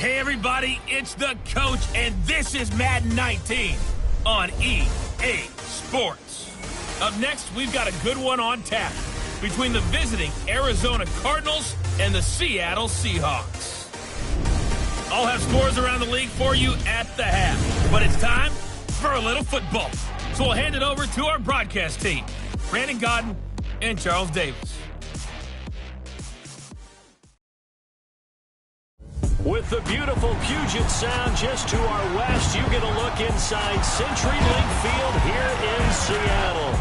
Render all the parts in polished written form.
Hey everybody, it's the coach, and this is Madden 19 on EA Sports. Up next, we've got a good one on tap between the visiting Arizona Cardinals and the Seattle Seahawks. I'll have scores around the league for you at the half, but it's time for a little football. So we'll hand it over to our broadcast team, Brandon Godden and Charles Davis. With the beautiful Puget Sound just to our west, you get a look inside CenturyLink Field here in Seattle.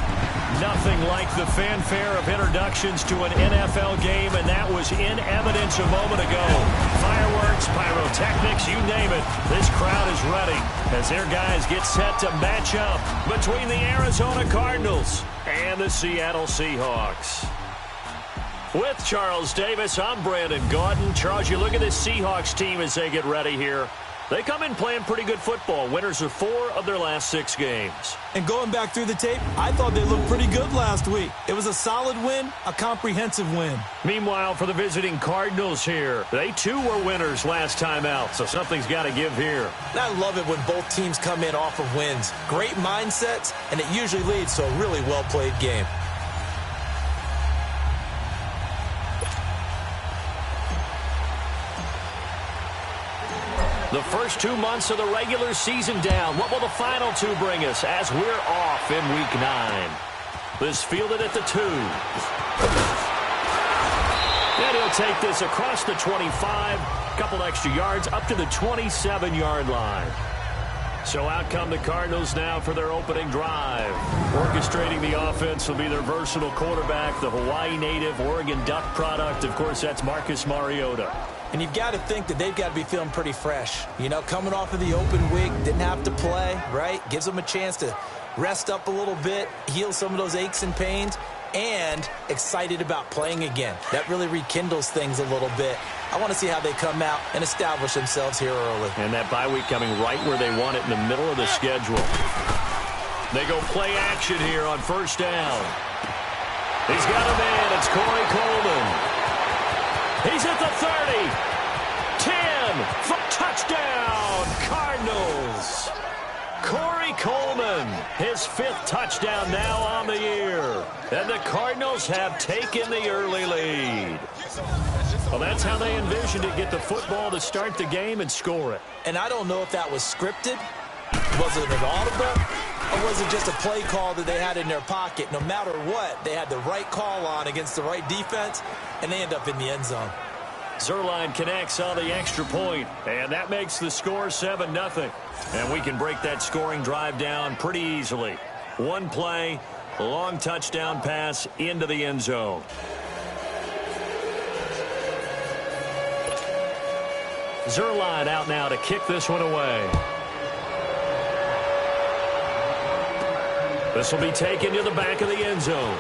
Nothing like the fanfare of introductions to an NFL game, and that was in evidence a moment ago. Fireworks, pyrotechnics, you name it. This crowd is ready as their guys get set to match up between the Arizona Cardinals and the Seattle Seahawks. With Charles Davis, I'm Brandon Godden. Charles, you look at this Seahawks team as they get ready here. They come in playing pretty good football. Winners of 4 of their last 6 games. And going back through the tape, I thought they looked pretty good last week. It was a solid win, a comprehensive win. Meanwhile, for the visiting Cardinals here, they too were winners last time out, so something's got to give here. And I love it when both teams come in off of wins. Great mindsets, and it usually leads to a really well-played game. The first 2 months of the regular season down. What will the final 2 bring us as we're off in Week 9? This fielded at the 2. And he'll take this across the 25. Couple extra yards up to the 27-yard line. So out come the Cardinals now for their opening drive. Orchestrating the offense will be their versatile quarterback, the Hawaii native, Oregon Duck product. Of course, that's Marcus Mariota. And you've got to think that they've got to be feeling pretty fresh. You know, coming off of the open week, didn't have to play, right? Gives them a chance to rest up a little bit, heal some of those aches and pains, and excited about playing again. That really rekindles things a little bit. I want to see how they come out and establish themselves here early. And that bye week coming right where they want it in the middle of the schedule. They go play action here on first down. He's got a man. It's Corey Coleman. He's at the 30, 10, for touchdown, Cardinals. Corey Coleman, his 5th touchdown now on the year. And the Cardinals have taken the early lead. Well, that's how they envisioned it, get the football to start the game and score it. And I don't know if that was scripted. Was it an audible? Or was it just a play call that they had in their pocket? No matter what, they had the right call on against the right defense, and they end up in the end zone. Zerline connects on the extra point, and that makes the score 7-0. And we can break that scoring drive down pretty easily. One play, long touchdown pass into the end zone. Zerline out now to kick this one away. This will be taken to the back of the end zone.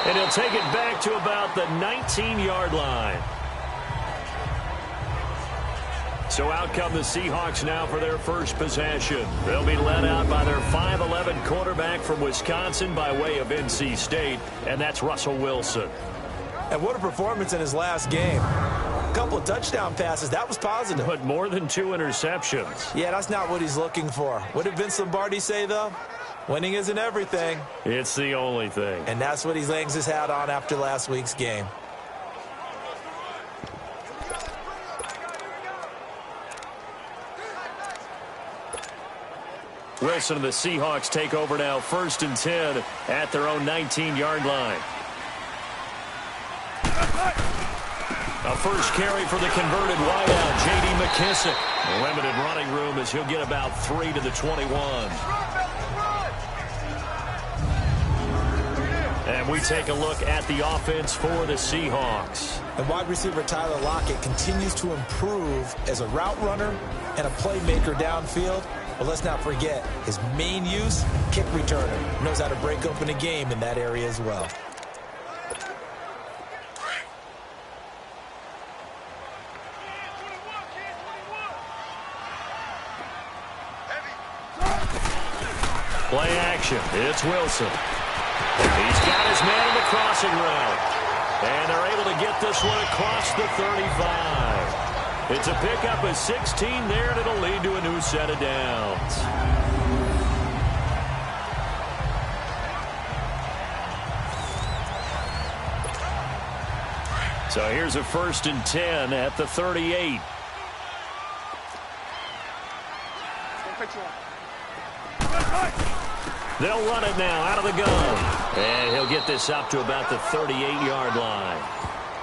And he'll take it back to about the 19-yard line. So out come the Seahawks now for their first possession. They'll be led out by their 5'11 quarterback from Wisconsin by way of NC State, and that's Russell Wilson. And what a performance in his last game. A couple of touchdown passes. That was positive. But more than 2 interceptions. Yeah, that's not what he's looking for. What did Vince Lombardi say, though? Winning isn't everything. It's the only thing. And that's what he hangs his hat on after last week's game. Wilson and the Seahawks take over now, 1st and 10 at their own 19-yard line. A first carry for the converted wideout, J.D. McKissick. Limited running room as he'll get about 3 to the 21. And we take a look at the offense for the Seahawks. And wide receiver Tyler Lockett continues to improve as a route runner and a playmaker downfield. But let's not forget, his main use, kick returner. Knows how to break open a game in that area as well. Play action. It's Wilson. He's got his man in the crossing route. And they're able to get this one across the 35. It's a pickup of 16 there, and it'll lead to a new set of downs. So here's a 1st and 10 at the 38. They'll run it now out of the gun. And he'll get this up to about the 38-yard line.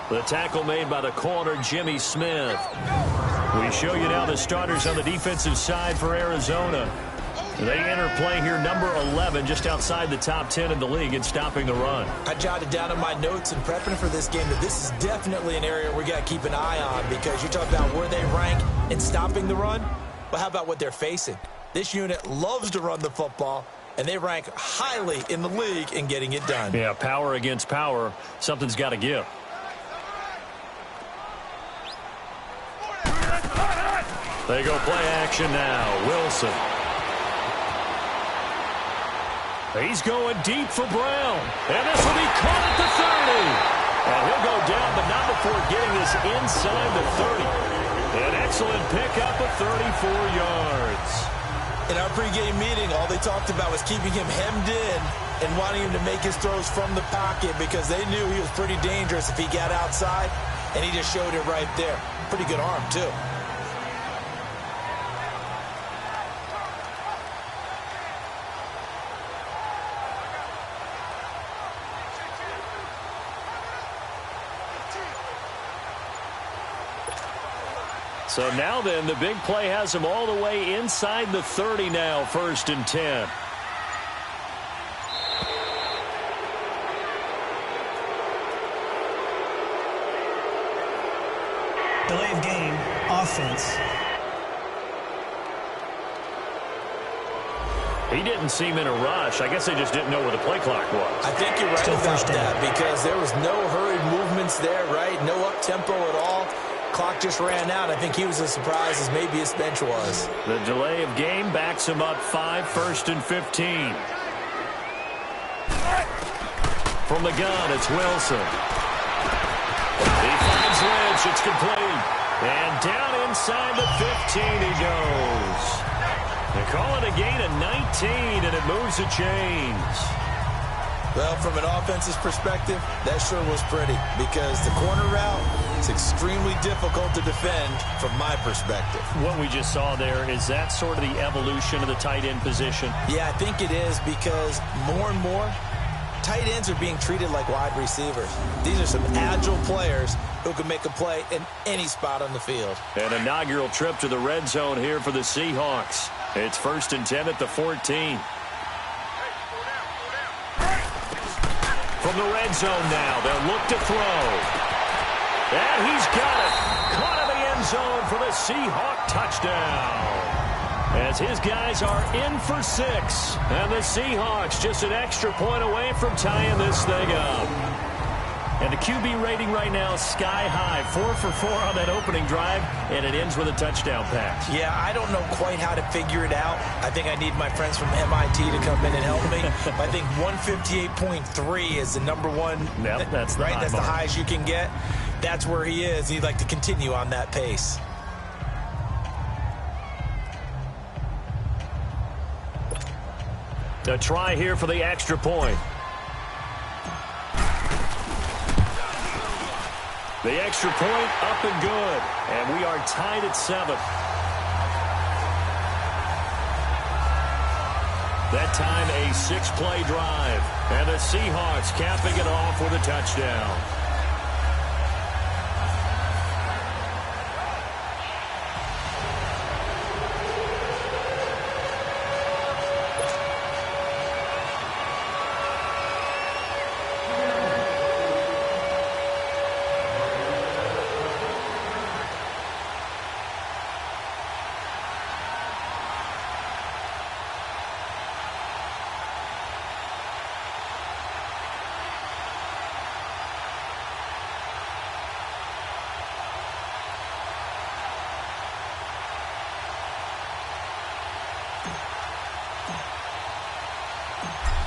The tackle made by the corner, Jimmy Smith. We show you now the starters on the defensive side for Arizona. They enter play here, number 11, just outside the top 10 in the league in stopping the run. I jotted down in my notes and prepping for this game that this is definitely an area we got to keep an eye on, because you talk about where they rank in stopping the run. But how about what they're facing? This unit loves to run the football, and they rank highly in the league in getting it done. Yeah, power against power. Something's got to give. They go play action now. Wilson. He's going deep for Brown. And this will be caught at the 30. And he'll go down, but not before getting this inside the 30. An excellent pickup of 34 yards. In our pregame meeting, all they talked about was keeping him hemmed in and wanting him to make his throws from the pocket, because they knew he was pretty dangerous if he got outside, and he just showed it right there. Pretty good arm, too. So now then, the big play has him all the way inside the 30 now, 1st and 10. Delay of game, offense. He didn't seem in a rush. I guess they just didn't know where the play clock was. I think you're right about that, because there was no hurried movements there, right? No up-tempo at all. Clock just ran out. I think he was as surprised as maybe his bench was. The delay of game backs him up 5, 1st and 15. From the gun, it's Wilson. He finds Lynch. It's complete. And down inside the 15 he goes. They call it a gain of 19, and it moves the chains. Well, from an offensive perspective, that sure was pretty, because the corner route is extremely difficult to defend from my perspective. What we just saw there, is that sort of the evolution of the tight end position? Yeah, I think it is, because more and more, tight ends are being treated like wide receivers. These are some agile players who can make a play in any spot on the field. An inaugural trip to the red zone here for the Seahawks. It's 1st and 10 at the 14. From the red zone now, they'll look to throw. And he's got it. Caught in the end zone for the Seahawk touchdown. As his guys are in for 6. And the Seahawks just an extra point away from tying this thing up. And the QB rating right now is sky high. 4 for 4 on that opening drive, and it ends with a touchdown pass. Yeah, I don't know quite how to figure it out. I think I need my friends from MIT to come in and help me. I think 158.3 is the number one. Yep, that's the right. high That's mark. the highest you can get. That's where he is. He'd like to continue on that pace. A try here for the extra point. The extra point up and good. And we are tied at 7. That time a 6-play drive. And the Seahawks capping it off with a touchdown.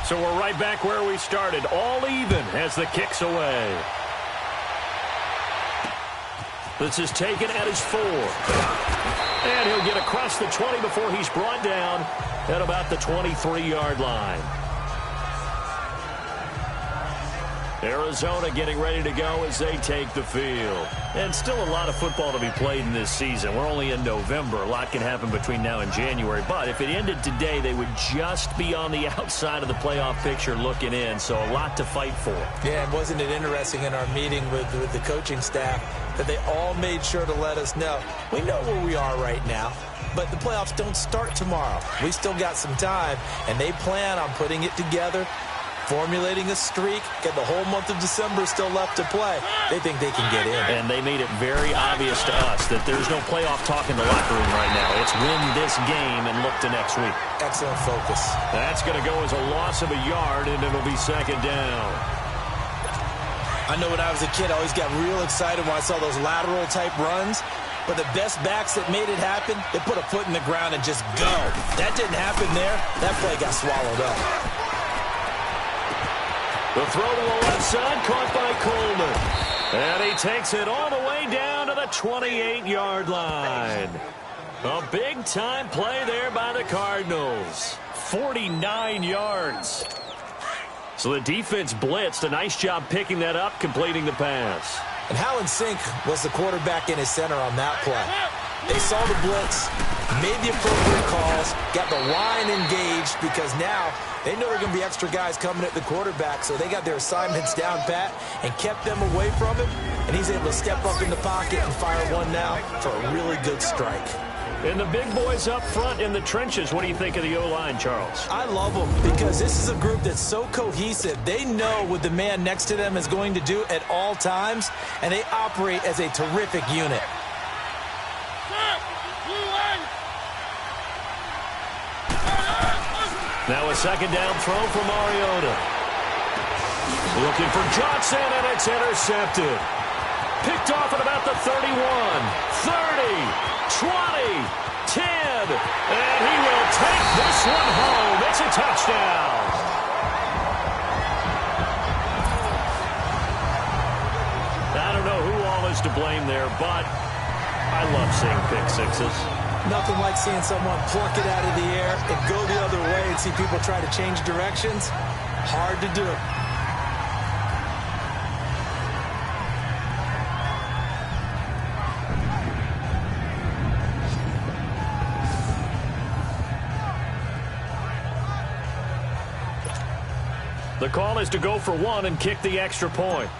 So we're right back where we started, all even as the kick's away. This is taken at his 4. And he'll get across the 20 before he's brought down at about the 23-yard line. Arizona getting ready to go as they take the field. And still a lot of football to be played in this season. We're only in November. A lot can happen between now and January. But if it ended today, they would just be on the outside of the playoff picture looking in. So a lot to fight for. Yeah, and wasn't it interesting in our meeting with the coaching staff that they all made sure to let us know, we know where we are right now, but the playoffs don't start tomorrow. We still got some time, and they plan on putting it together, formulating a streak, get the whole month of December still left to play. They think they can get in. And they made it very obvious to us that there's no playoff talk in the locker room right now. It's win this game and look to next week. Excellent focus. That's going to go as a loss of a yard, and it'll be second down. I know when I was a kid, I always got real excited when I saw those lateral-type runs. But the best backs that made it happen, they put a foot in the ground and just go. That didn't happen there. That play got swallowed up. The throw to the left side, caught by Coleman. And he takes it all the way down to the 28-yard line. A big-time play there by the Cardinals. 49 yards. So the defense blitzed. A nice job picking that up, completing the pass. And how in sync was the quarterback in his center on that play? They saw the blitz, made the appropriate calls, got the line engaged because now they know there are going to be extra guys coming at the quarterback, so they got their assignments down pat and kept them away from him, and he's able to step up in the pocket and fire one now for a really good strike. And the big boys up front in the trenches, what do you think of the O-line, Charles? I love them because this is a group that's so cohesive. They know what the man next to them is going to do at all times, and they operate as a terrific unit. Now a second down throw for Mariota. Looking for Johnson, and it's intercepted. Picked off at about the 31, 30, 20, 10, and he will take this one home. It's a touchdown. I don't know who all is to blame there, but I love seeing pick sixes. Nothing like seeing someone pluck it out of the air and go the other way and see people try to change directions. Hard to do. The call is to go for one and kick the extra point.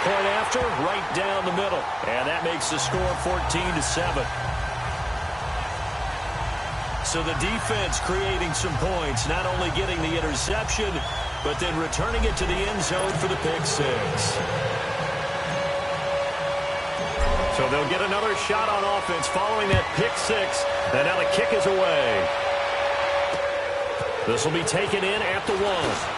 Point after, right down the middle. And that makes the score 14-7. So the defense creating some points, not only getting the interception, but then returning it to the end zone for the pick six. So they'll get another shot on offense following that pick six. And now the kick is away. This will be taken in at the 1.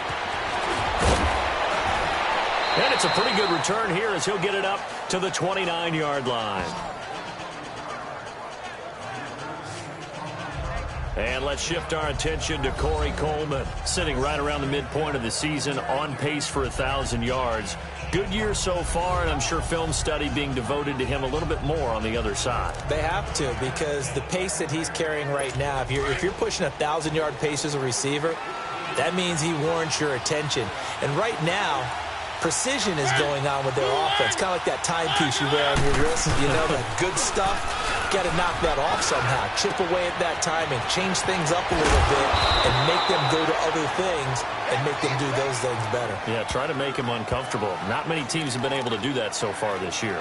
And it's a pretty good return here as he'll get it up to the 29-yard line. And let's shift our attention to Corey Coleman, sitting right around the midpoint of the season, on pace for 1,000 yards. Good year so far, and I'm sure film study being devoted to him a little bit more on the other side. They have to, because the pace that he's carrying right now, if you're pushing 1,000-yard pace as a receiver, that means he warrants your attention. And right now, precision is going on with their offense. Kind of like that timepiece you wear on your wrist. You know, that good stuff. Got to knock that off somehow. Chip away at that timing. Change things up a little bit and make them go to other things and make them do those things better. Yeah, try to make him uncomfortable. Not many teams have been able to do that so far this year.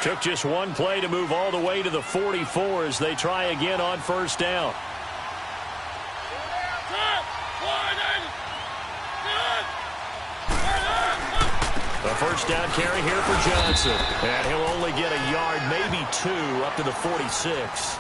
Took just one play to move all the way to the 44 as they try again on first down. A first down carry here for Johnson. And he'll only get a yard, maybe 2, up to the 46.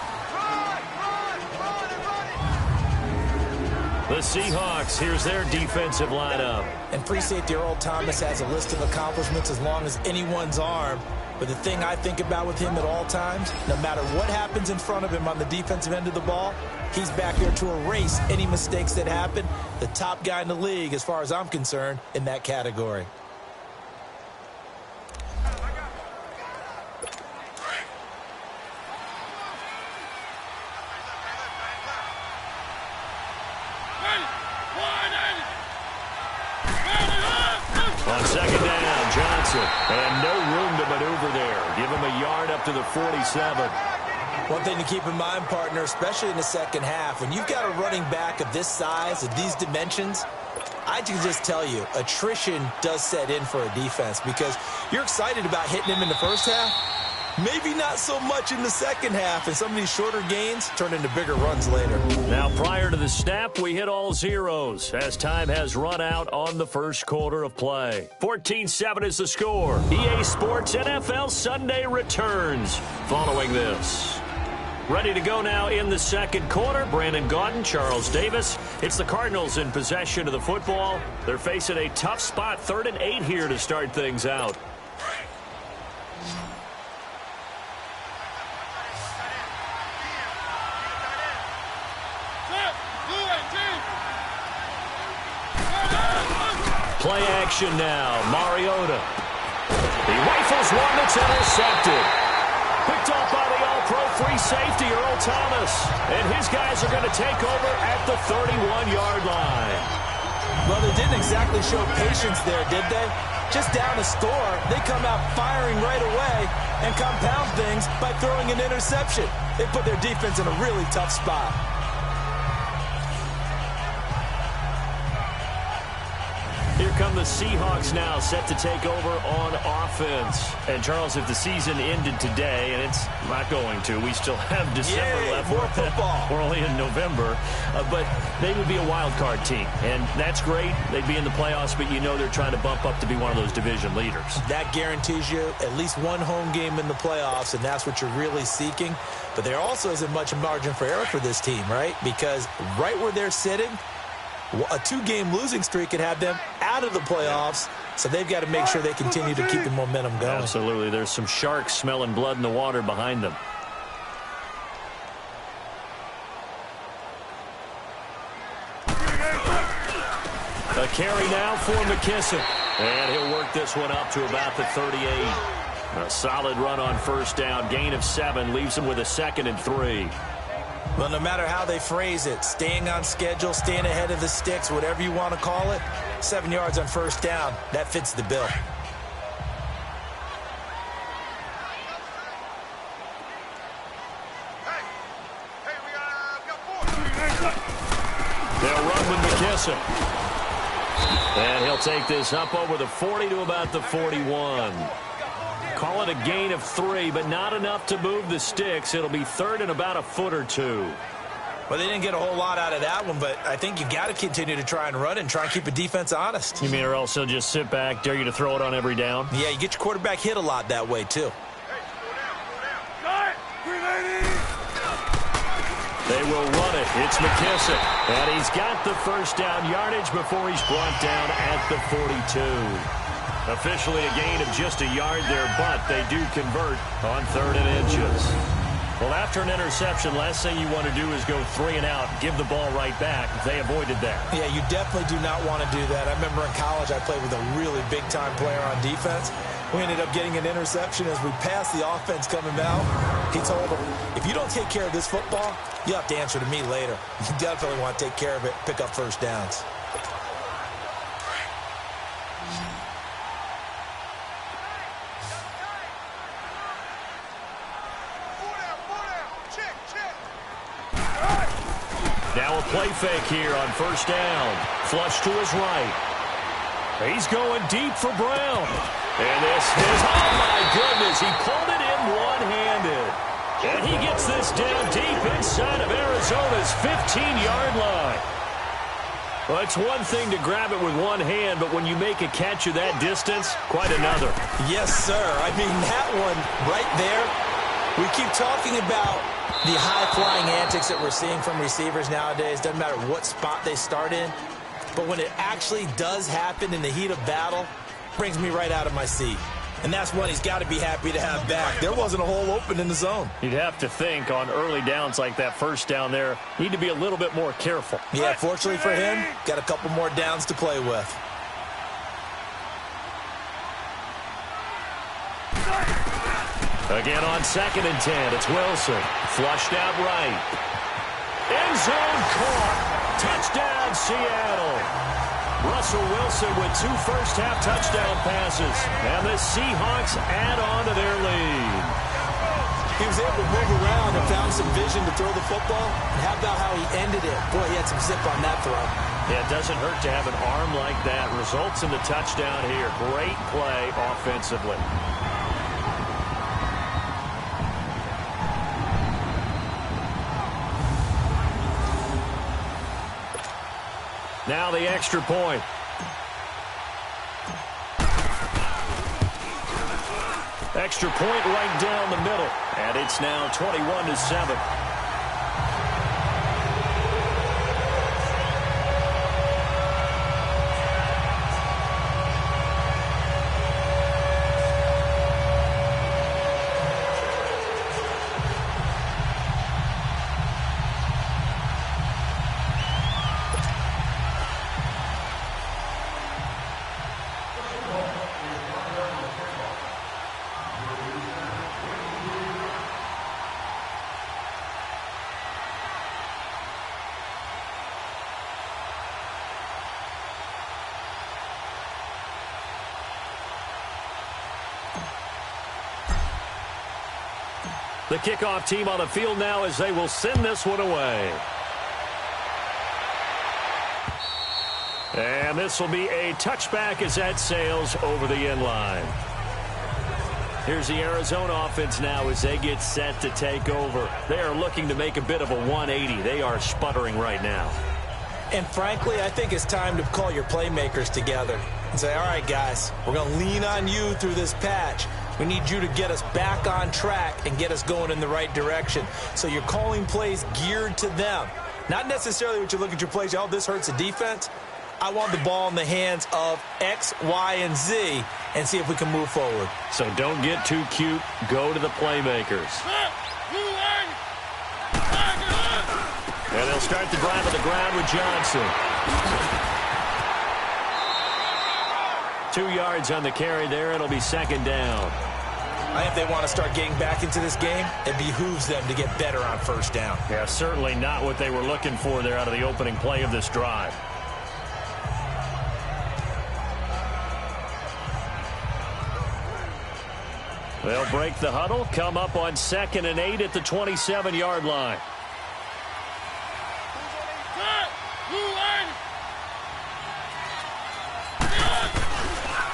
The Seahawks, here's their defensive lineup. And free safety Earl Thomas has a list of accomplishments as long as anyone's arm. But the thing I think about with him at all times, no matter what happens in front of him on the defensive end of the ball, he's back there to erase any mistakes that happen. The top guy in the league, as far as I'm concerned, in that category. On second down, Johnson. And no room to maneuver there. Give him a yard up to the 47. One thing to keep in mind, partner, especially in the second half, when you've got a running back of this size, of these dimensions, I can just tell you, attrition does set in for a defense because you're excited about hitting him in the first half. Maybe not so much in the second half, and some of these shorter gains turn into bigger runs later. Now, prior to the snap, we hit all zeros as time has run out on the first quarter of play. 14-7 is the score. EA Sports NFL Sunday returns following this. Ready to go now in the second quarter. Brandon Gaudin, Charles Davis. It's the Cardinals in possession of the football. They're facing a tough spot, 3rd and 8 here to start things out. Play action now. Mariota. He rifles one that's intercepted. Picked off by the all-pro free safety, Earl Thomas. And his guys are going to take over at the 31-yard line. Well, they didn't exactly show patience there, did they? Just down a score, they come out firing right away and compound things by throwing an interception. They put their defense in a really tough spot. Here come the Seahawks now, set to take over on offense. And, Charles, if the season ended today, and it's not going to, we still have December left. More football. We're only in November. But they would be a wild card team, and that's great. They'd be in the playoffs, but you know they're trying to bump up to be one of those division leaders. That guarantees you at least one home game in the playoffs, and that's what you're really seeking. But there also isn't much margin for error for this team, right? Because right where they're sitting, a 2-game losing streak could have them out of the playoffs, so they've got to make sure they continue to keep the momentum going. Absolutely. There's some sharks smelling blood in the water behind them. A carry now for McKissick. And he'll work this one up to about the 38. A solid run on first down. Gain of 7 leaves him with a 2nd and 3. Well, no matter how they phrase it, staying on schedule, staying ahead of the sticks, whatever you want to call it, 7 yards on first down, that fits the bill. They'll run with McKissick. And he'll take this up over the 40 to about the 41. Call it a gain of 3, but not enough to move the sticks. It'll be 3rd and about a foot or 2. Well, they didn't get a whole lot out of that one, but I think you've got to continue to try and run and try and keep a defense honest. You mean or else they'll just sit back, dare you to throw it on every down? Yeah, you get your quarterback hit a lot that way, too. They will run it. It's McKissick. And he's got the first down yardage before he's brought down at the 42. Officially a gain of just a yard there, but they do convert on 3rd and inches. Well, after an interception, last thing you want to do is go 3 and out, give the ball right back. They avoided that. Yeah, you definitely do not want to do that. I remember in college I played with a really big-time player on defense. We ended up getting an interception as we passed the offense coming out. He told him, if you don't take care of this football, you have to answer to me later. You definitely want to take care of it, pick up first downs. Now a play fake here on first down. Flush to his right. He's going deep for Brown. And this is, oh my goodness, he pulled it in one-handed. And he gets this down deep inside of Arizona's 15-yard line. Well, it's one thing to grab it with one hand, but when you make a catch of that distance, quite another. Yes, sir. I mean, that one right there, we keep talking about the high-flying antics that we're seeing from receivers nowadays. Doesn't matter what spot they start in. But when it actually does happen in the heat of battle, brings me right out of my seat. And that's one he's got to be happy to have back. There wasn't a hole open in the zone. You'd have to think on early downs like that first down there, need to be a little bit more careful. Yeah, fortunately for him, got a couple more downs to play with. Again on 2nd and 10, it's Wilson. Flushed out right. End zone caught. Touchdown, Seattle. Russell Wilson with 2 first-half touchdown passes. And the Seahawks add on to their lead. He was able to move around and found some vision to throw the football. And how about how he ended it? Boy, he had some zip on that throw. Yeah, it doesn't hurt to have an arm like that. Results in the touchdown here. Great play offensively. Now the extra point. Extra point right down the middle. And it's now 21-7. The kickoff team on the field now as they will send this one away. And this will be a touchback as that sails over the end line. Here's the Arizona offense now as they get set to take over. They are looking to make a bit of a 180. They are sputtering right now. And frankly, I think it's time to call your playmakers together and say, all right, guys, we're going to lean on you through this patch. We need you to get us back on track and get us going in the right direction. So you're calling plays geared to them. Not necessarily what you look at your plays, oh, this hurts the defense. I want the ball in the hands of X, Y, and Z and see if we can move forward. So don't get too cute. Go to the playmakers. And they'll start the drive on the ground with Johnson. 2 yards on the carry there. It'll be 2nd down. I think if they want to start getting back into this game, it behooves them to get better on 1st down. Yeah, certainly not what they were looking for there out of the opening play of this drive. They'll break the huddle, come up on 2nd and 8 at the 27-yard line.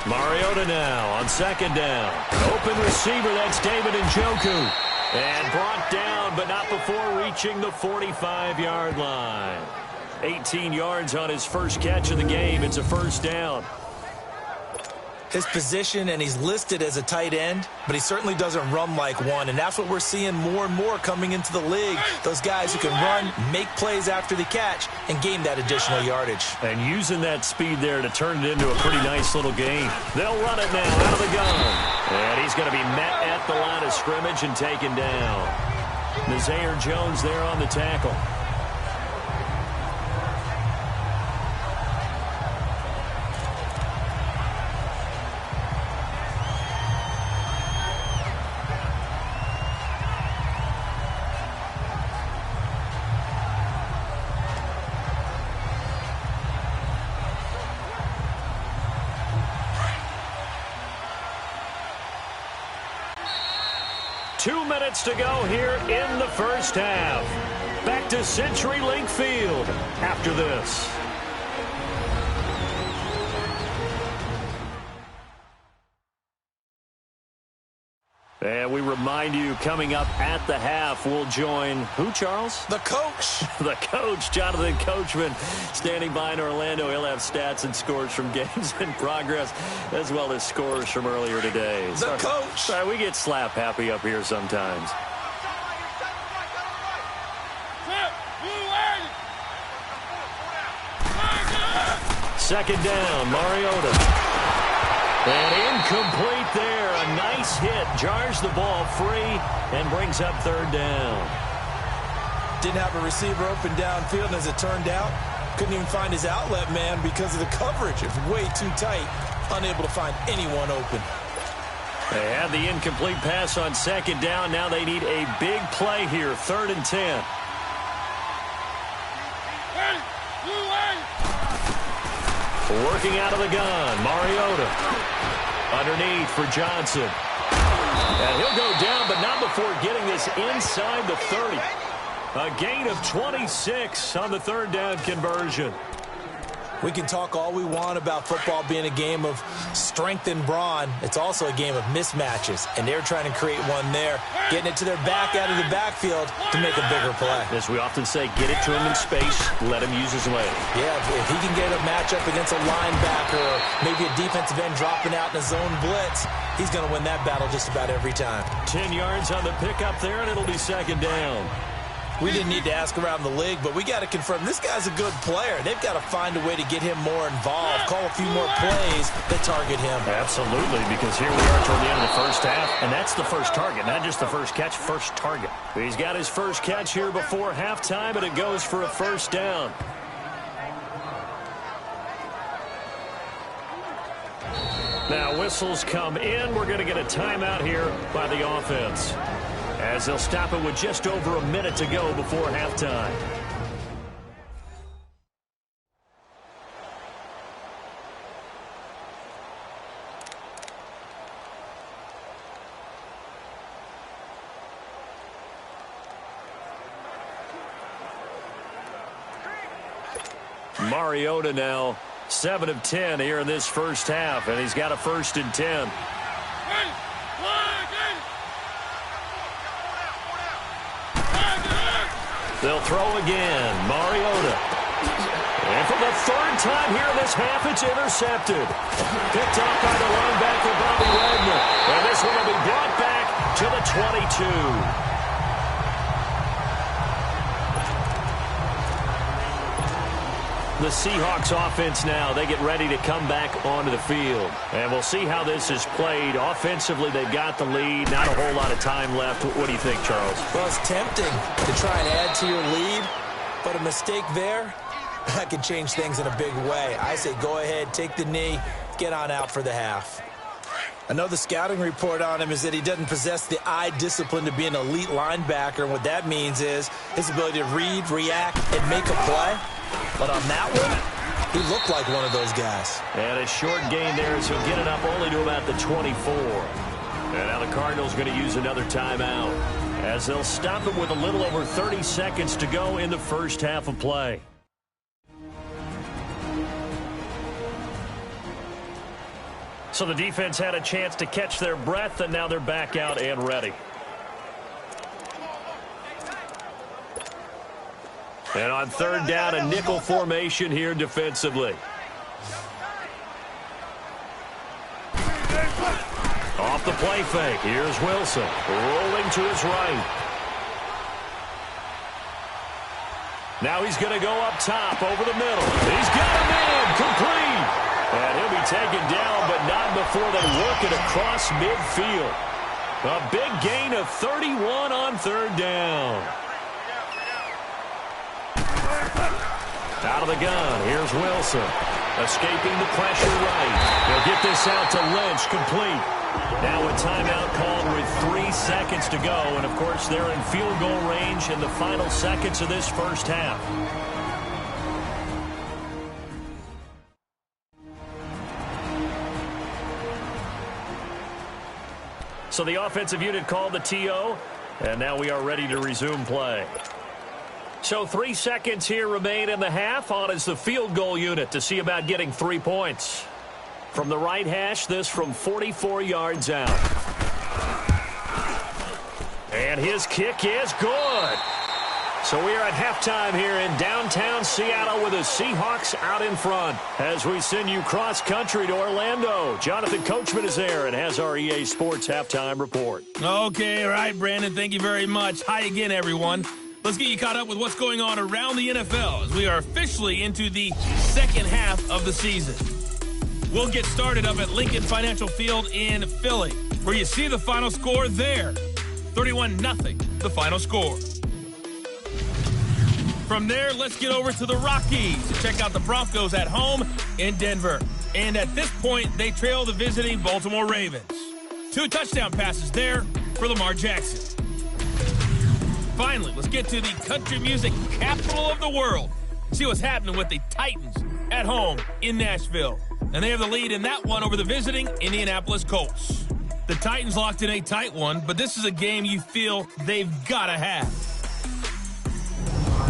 Mariota now on 2nd down. Open receiver, that's David Njoku. And brought down, but not before reaching the 45-yard line. 18 yards on his first catch of the game. It's a 1st down. His position, and he's listed as a tight end, but he certainly doesn't run like one, and that's what we're seeing more and more coming into the league. Those guys who can run, make plays after the catch, and gain that additional yardage. And using that speed there to turn it into a pretty nice little game. They'll run it now out of the gun. And he's going to be met at the line of scrimmage and taken down. Nazaire Jones there on the tackle. To go here in the 1st half. Back to CenturyLink Field after this. And we remind you, coming up at the half, we'll join who, Charles? The coach. The coach, Jonathan Coachman, standing by in Orlando. He'll have stats and scores from games in progress, as well as scores from earlier today. The coach. Sorry, we get slap happy up here sometimes. Second down, Mariota. And incomplete there. This hit jars the ball free and brings up third down. Didn't have a receiver open downfield, and as it turned out, couldn't even find his outlet man because of the coverage. It was way too tight, unable to find anyone open. They had the incomplete pass on second down. Now they need a big play here, 3rd and 10. Working out of the gun, Mariota. Underneath for Johnson. And he'll go down, but not before getting this inside the 30. A gain of 26 on the 3rd down conversion. We can talk all we want about football being a game of strength and brawn. It's also a game of mismatches, and they're trying to create one there, getting it to their back out of the backfield to make a bigger play. As we often say, get it to him in space, let him use his leg. Yeah, if he can get a matchup against a linebacker or maybe a defensive end dropping out in a zone blitz, he's going to win that battle just about every time. 10 yards on the pickup there, and it'll be 2nd down. We didn't need to ask around the league, but we got to confirm this guy's a good player. They've got to find a way to get him more involved, call a few more plays that target him. Absolutely, because here we are toward the end of the first half, and that's the first target, not just the first catch, first target. He's got his first catch here before halftime, and it goes for a 1st down. Now whistles come in. We're going to get a timeout here by the offense, as they'll stop it with just over a minute to go before halftime. Mariota now 7 of 10 here in this first half, and he's got a 1st and 10. They'll throw again. Mariota. And for the 3rd time here in this half, it's intercepted. Picked off by the linebacker, Bobby Wagner. And this one will be brought back to the 22. The Seahawks offense now, they get ready to come back onto the field. And we'll see how this is played. Offensively, they've got the lead. Not a whole lot of time left. What do you think, Charles? Well, it's tempting to try and add to your lead, but a mistake there, that can change things in a big way. I say go ahead, take the knee, get on out for the half. I know the scouting report on him is that he doesn't possess the eye discipline to be an elite linebacker. And what that means is his ability to read, react, and make a play. But on that one, he looked like one of those guys. And a short gain there, so he'll get it up only to about the 24. And now the Cardinals going to use another timeout, as they'll stop it with a little over 30 seconds to go in the first half of play. So the defense had a chance to catch their breath, and now they're back out and ready. And on 3rd down, a nickel formation here defensively. Off the play fake, here's Wilson, rolling to his right. Now he's going to go up top over the middle. He's got him in, complete. And he'll be taken down, but not before they work it across midfield. A big gain of 31 on 3rd down. Out of the gun, here's Wilson. Escaping the pressure right. They'll get this out to Lynch, complete. Now a timeout called with 3 seconds to go. And, of course, they're in field goal range in the final seconds of this first half. So the offensive unit called the TO, and now we are ready to resume play. So 3 seconds here remain in the half. On is the field goal unit to see about getting 3 points. From the right hash, this from 44 yards out. And his kick is good. So we are at halftime here in downtown Seattle with the Seahawks out in front. As we send you cross-country to Orlando, Jonathan Coachman is there and has our EA Sports halftime report. Okay, all right, Brandon, thank you very much. Hi again, everyone. Let's get you caught up with what's going on around the NFL as we are officially into the second half of the season. We'll get started up at Lincoln Financial Field in Philly, where you see the final score there. 31-0, the final score. From there, let's get over to the Rockies to check out the Broncos at home in Denver. And at this point, they trail the visiting Baltimore Ravens. 2 touchdown passes there for Lamar Jackson. Finally, let's get to the country music capital of the world. See what's happening with the Titans at home in Nashville. And they have the lead in that one over the visiting Indianapolis Colts. The Titans locked in a tight one, but this is a game you feel they've got to have.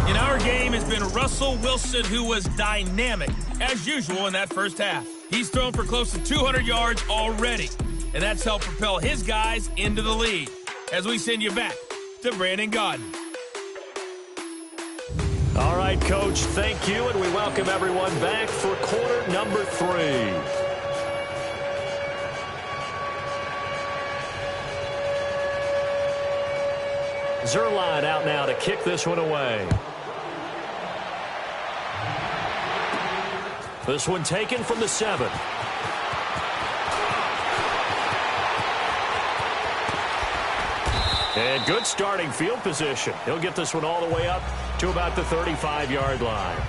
In our game has been Russell Wilson, who was dynamic, as usual, in that first half. He's thrown for close to 200 yards already, and that's helped propel his guys into the lead. As we send you back to Brandon Gaudin. All right, Coach, thank you, and we welcome everyone back for quarter number 3. Zerline out now to kick this one away. This one taken from the 7. And good starting field position. He'll get this one all the way up to about the 35-yard line.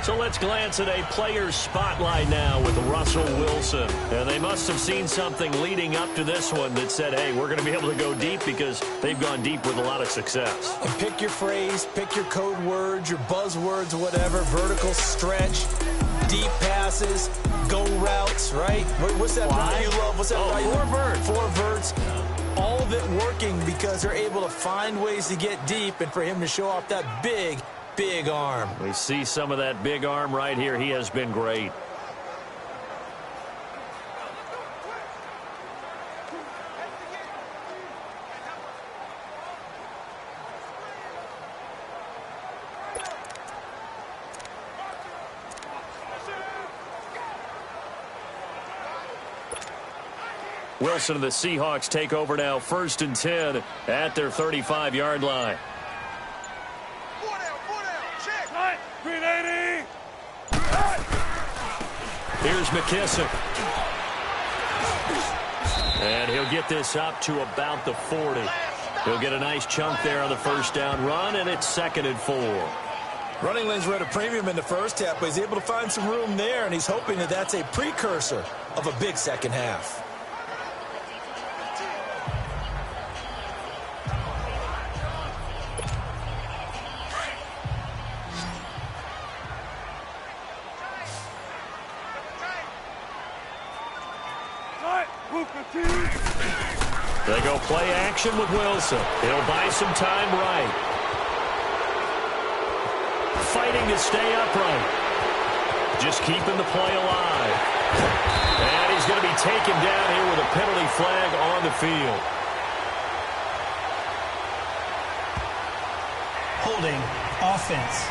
So let's glance at a player's spotlight now with Russell Wilson. And they must have seen something leading up to this one that said, hey, we're going to be able to go deep, because they've gone deep with a lot of success. And pick your phrase, pick your code words, your buzzwords, whatever. Vertical stretch, deep passes, go routes, right? What's that route you love? What's that route? 4 verts. All of it working because they're able to find ways to get deep, and for him to show off that big arm. We see some of that big arm right here. He has been great. Wilson and the Seahawks take over now, 1st and 10 at their 35-yard line. Here's McKissick. And he'll get this up to about the 40. He'll get a nice chunk there on the first down run, and it's 2nd and 4. Running lanes were at a premium in the first half, but he's able to find some room there, and he's hoping that that's a precursor of a big second half. They go play action with Wilson. He'll buy some time right. Fighting to stay upright. Just keeping the play alive. And he's going to be taken down here with a penalty flag on the field. Holding offense.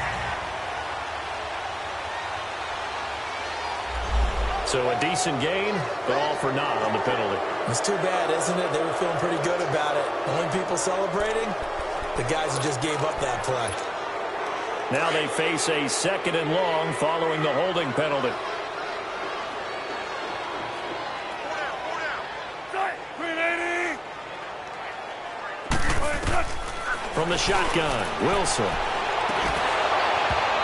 So a decent gain, but all for naught on the penalty. It's too bad, isn't it? They were feeling pretty good about it. Only people celebrating, the guys who just gave up that play. Now they face a 2nd and long following the holding penalty. From the shotgun, Wilson.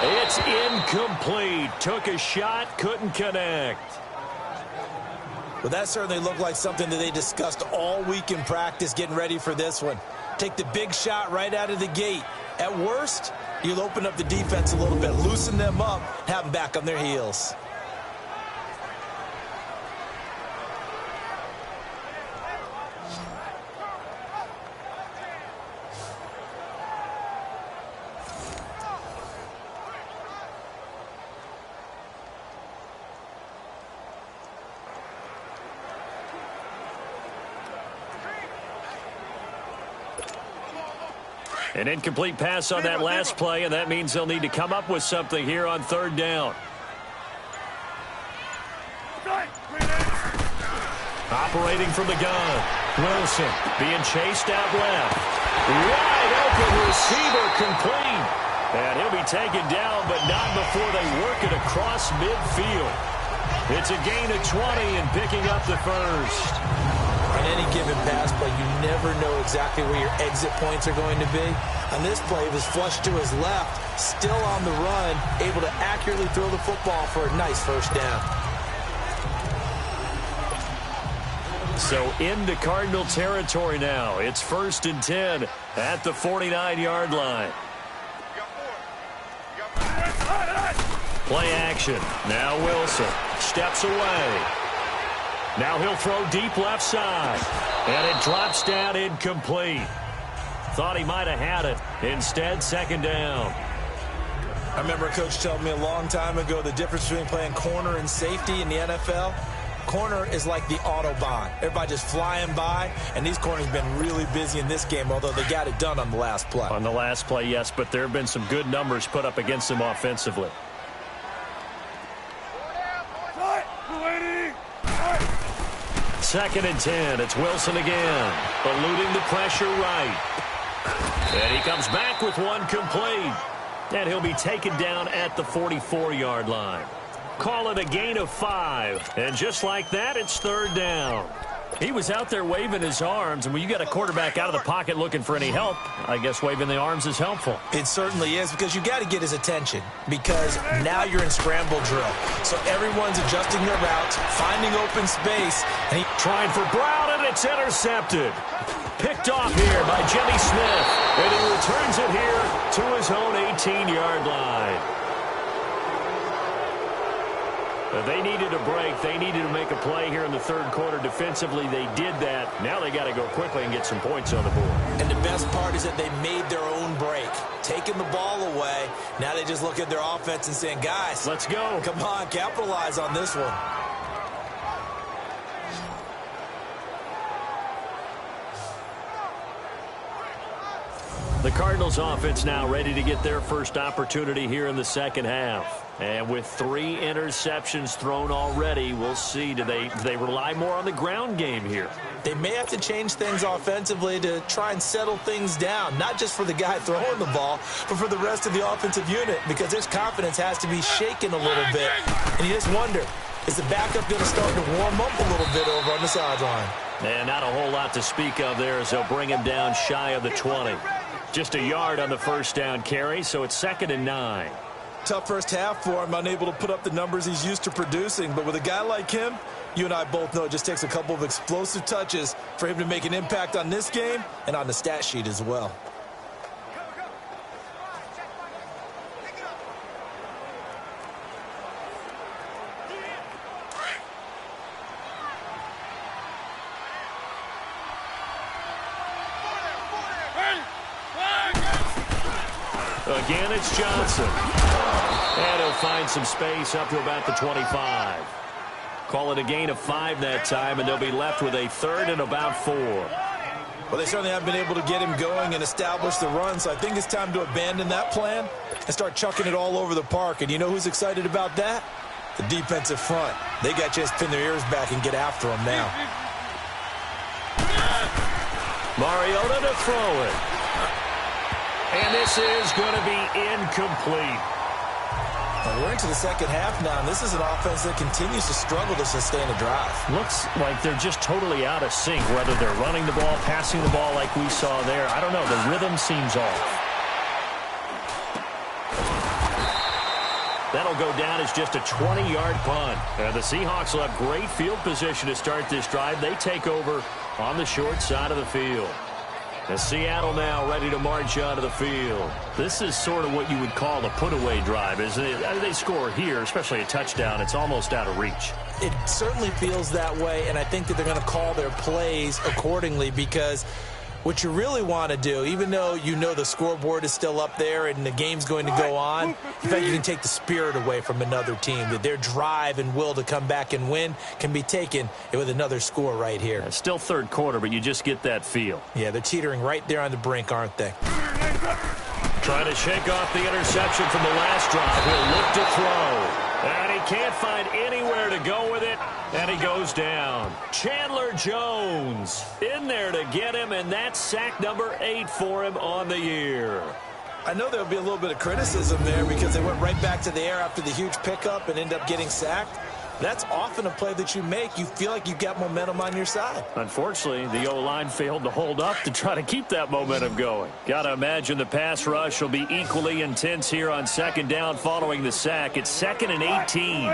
It's incomplete. Took a shot, couldn't connect. Well, that certainly looked like something that they discussed all week in practice getting ready for this one. Take the big shot right out of the gate. At worst, you'll open up the defense a little bit, loosen them up, have them back on their heels. An incomplete pass on that last play, and that means they'll need to come up with something here on 3rd down. Operating from the gun. Wilson being chased out left. Wide open receiver complete. And he'll be taken down, but not before they work it across midfield. It's a gain of 20 and picking up the first. On any given pass play, you never know exactly where your exit points are going to be. On this play, it was flushed to his left, still on the run, able to accurately throw the football for a nice first down. So into Cardinal territory now. It's 1st and 10 at the 49-yard line. Play action. Now Wilson steps away. Now he'll throw deep left side. And it drops down incomplete. Thought he might have had it. Instead, 2nd down. I remember a coach telling me a long time ago the difference between playing corner and safety in the NFL. Corner is like the Autobahn. Everybody just flying by, and these corners have been really busy in this game, although they got it done on the last play. On the last play, yes, but there have been some good numbers put up against them offensively. Second and 10. It's Wilson again. Eluding the pressure right. And he comes back with one complete. And he'll be taken down at the 44-yard line. Call it a gain of 5. And just like that, it's 3rd down. He was out there waving his arms, and when you got a quarterback out of the pocket looking for any help, I guess waving the arms is helpful. It certainly is, because you got to get his attention, because now you're in scramble drill. So everyone's adjusting their routes, finding open space, and he trying for Brown, and it's intercepted. Picked off here by Jimmy Smith, and he returns it here to his own 18-yard line. They needed a break. They needed to make a play here in the 3rd quarter. Defensively, they did that. Now they got to go quickly and get some points on the board. And the best part is that they made their own break. Taking the ball away. Now they just look at their offense and saying, guys, let's go. Come on, capitalize on this one. The Cardinals offense now ready to get their first opportunity here in the 2nd half. And with 3 interceptions thrown already, we'll see. Do they rely more on the ground game here? They may have to change things offensively to try and settle things down, not just for the guy throwing the ball, but for the rest of the offensive unit, because his confidence has to be shaken a little bit. And you just wonder, is the backup going to start to warm up a little bit over on the sideline? And not a whole lot to speak of there, as they'll bring him down shy of the 20. Just a yard on the first down carry, so it's 2nd and 9. Tough first half for him, unable to put up the numbers he's used to producing. But with a guy like him, you and I both know it just takes a couple of explosive touches for him to make an impact on this game and on the stat sheet as well. Again, it's Johnson. And he'll find some space up to about the 25. Call it a gain of 5 that time, and they'll be left with a 3rd and about 4. Well, they certainly haven't been able to get him going and establish the run, so I think it's time to abandon that plan and start chucking it all over the park. And you know who's excited about that? The defensive front. They got a chance to pin their ears back and get after him now. Mariota to throw it. And this is going to be incomplete. Well, we're into the 2nd half now, and this is an offense that continues to struggle to sustain a drive. Looks like they're just totally out of sync, whether they're running the ball, passing the ball like we saw there. I don't know. The rhythm seems off. That'll go down as just a 20-yard punt. The Seahawks will have great field position to start this drive. They take over on the short side of the field. As Seattle now ready to march onto the field. This is sort of what you would call a put-away drive, isn't it? They score here, especially a touchdown. It's almost out of reach. It certainly feels that way, and I think that they're going to call their plays accordingly, because what you really want to do, even though you know the scoreboard is still up there and the game's going to go on, in fact, you can take the spirit away from another team, that their drive and will to come back and win can be taken with another score right here. It's still 3rd quarter, but you just get that feel. Yeah, they're teetering right there on the brink, aren't they? Trying to shake off the interception from the last drive. He'll look to throw. And he can't find anywhere to go with it, and he goes down. Chandler Jones in there to get him, and that's sack number 8 for him on the year. I know there'll be a little bit of criticism there because they went right back to the air after the huge pickup and ended up getting sacked. That's often a play that you make. You feel like you've got momentum on your side. Unfortunately, the O-line failed to hold up to try to keep that momentum going. Got to imagine the pass rush will be equally intense here on second down following the sack. It's 2nd and 18.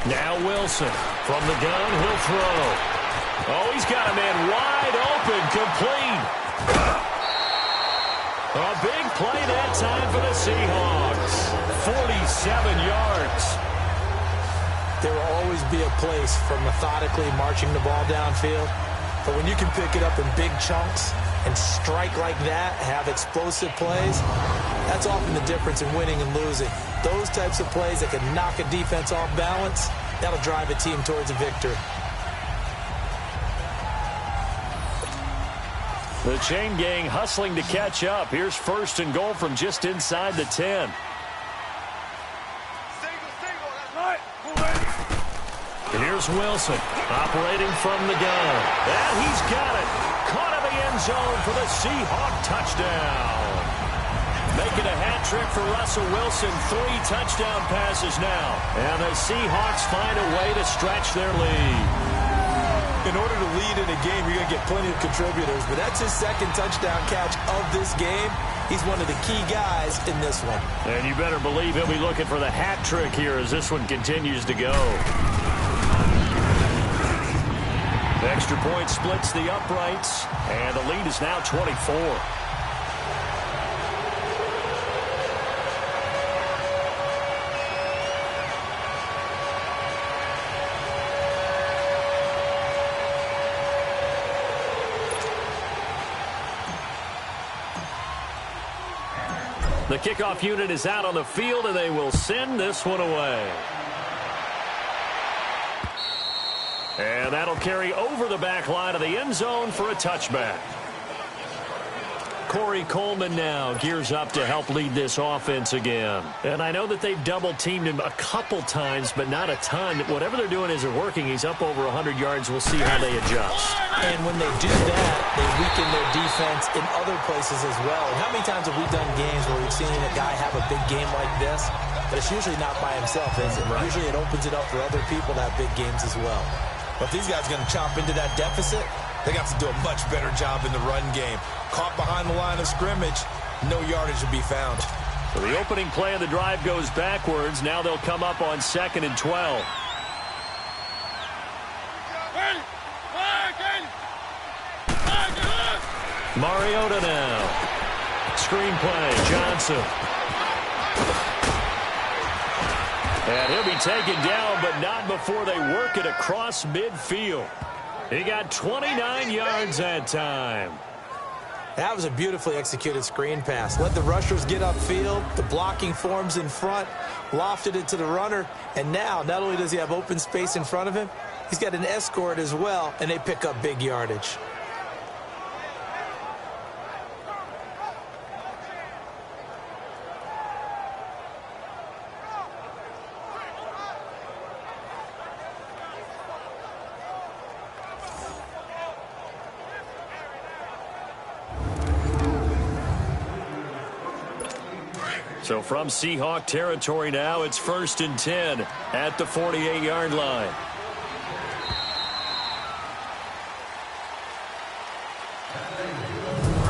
Now Wilson from the gun, he'll throw. Oh, he's got a man wide open, complete. A big play that time for the Seahawks. 47 yards. There will always be a place for methodically marching the ball downfield. But when you can pick it up in big chunks and strike like that, have explosive plays, that's often the difference in winning and losing. Those types of plays that can knock a defense off balance, that'll drive a team towards a victory. The chain gang hustling to catch up. Here's 1st and goal from just inside the 10. Here's Wilson operating from the gun. And he's got it. Caught in the end zone for the Seahawk touchdown. Making a hat trick for Russell Wilson. 3 touchdown passes now. And the Seahawks find a way to stretch their lead. In order to lead in a game, you're going to get plenty of contributors, but that's his 2nd touchdown catch of this game. He's one of the key guys in this one. And you better believe he'll be looking for the hat trick here as this one continues to go. The extra point splits the uprights, and the lead is now 24. The kickoff unit is out on the field, and they will send this one away. And that'll carry over the back line of the end zone for a touchback. Corey Coleman now gears up to help lead this offense again. And I know that they've double-teamed him a couple times, but not a ton. Whatever they're doing isn't working. He's up over 100 yards. We'll see how they adjust. And when they do that, they weaken their defense in other places as well. And how many times have we done games where we've seen a guy have a big game like this? But it's usually not by himself, is it? Right. Usually it opens it up for other people to have big games as well. But if these guys are going to chomp into that deficit, they got to do a much better job in the run game. Caught behind the line of scrimmage, no yardage to be found. So the opening play of the drive goes backwards. Now they'll come up on 2nd and 12. Mariota now. Screen play, Johnson. And he'll be taken down, but not before they work it across midfield. He got 29 yards that time. That was a beautifully executed screen pass. Let the rushers get upfield. The blocking forms in front. Lofted it to the runner. And now, not only does he have open space in front of him, he's got an escort as well, and they pick up big yardage. So from Seahawk territory now, it's 1st and 10 at the 48-yard line.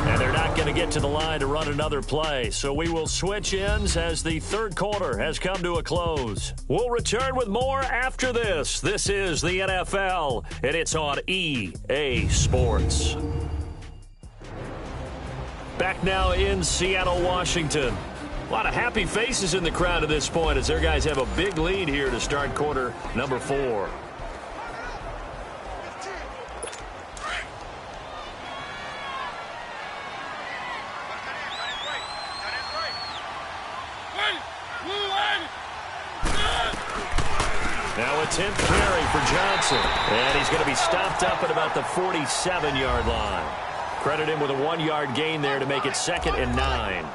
And they're not going to get to the line to run another play. So we will switch ends as the 3rd quarter has come to a close. We'll return with more after this. This is the NFL, and it's on EA Sports. Back now in Seattle, Washington. A lot of happy faces in the crowd at this point as their guys have a big lead here to start quarter number 4. Now a 10th carry for Johnson. And he's going to be stopped up at about the 47-yard line. Credit him with a 1-yard gain there to make it 2nd and 9.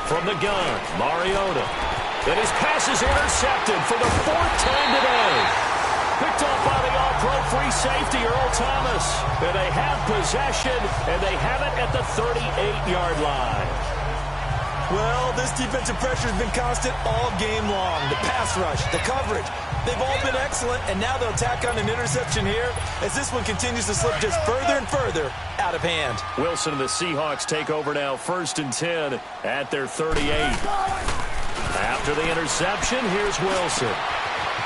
From the gun, Mariota. And his pass is intercepted for the 4th time today. Picked off by the all-pro free safety, Earl Thomas. And they have possession, and they have it at the 38-yard line. Well, this defensive pressure has been constant all game long. The pass rush, the coverage, they've all been excellent, and now they'll tack on an interception here as this one continues to slip just further and further out of hand. Wilson and the Seahawks take over now, 1st and 10 at their 38. After the interception, here's Wilson.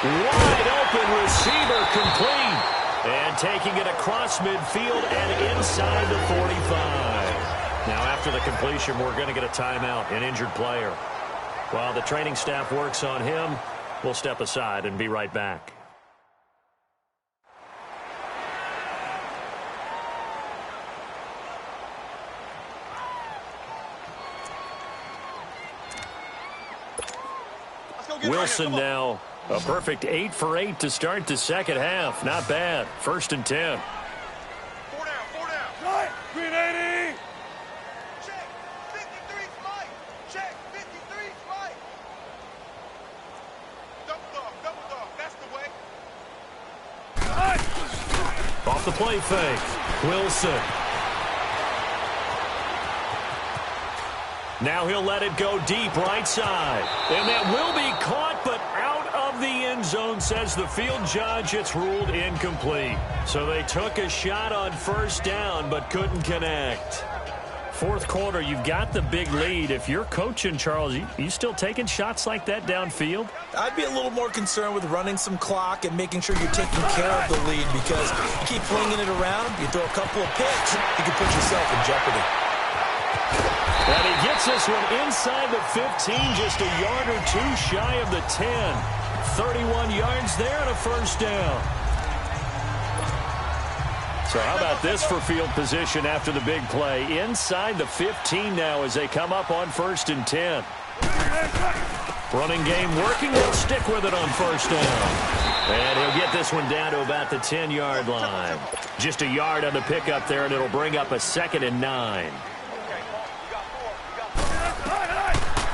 Wide open receiver, complete. And taking it across midfield and inside the 45. Now, after the completion, we're going to get a timeout, an injured player. While the training staff works on him, we'll step aside and be right back. Wilson now a perfect 8 for 8 to start the second half. Not bad. 1st and 10. 4 down, 4 down. Green 80. Check. 53 Mike. Check. 53 Mike. Double dog. That's the way. Off the play fake. Wilson. Now he'll let it go deep right side. And that will be caught, but out of the end zone, says the field judge. It's ruled incomplete. So they took a shot on 1st down, but couldn't connect. 4th quarter, you've got the big lead. If you're coaching, Charles, you still taking shots like that downfield? I'd be a little more concerned with running some clock and making sure you're taking care of the lead, because you keep flinging it around, you throw a couple of picks, you can put yourself in jeopardy. And he gets this one inside the 15, just a yard or two shy of the 10. 31 yards there and a 1st down. So how about this for field position after the big play? Inside the 15 now as they come up on 1st and 10. Running game working. They'll stick with it on 1st down. And he'll get this one down to about the 10-yard line. Just a yard on the pickup there, and it'll bring up a 2nd and 9.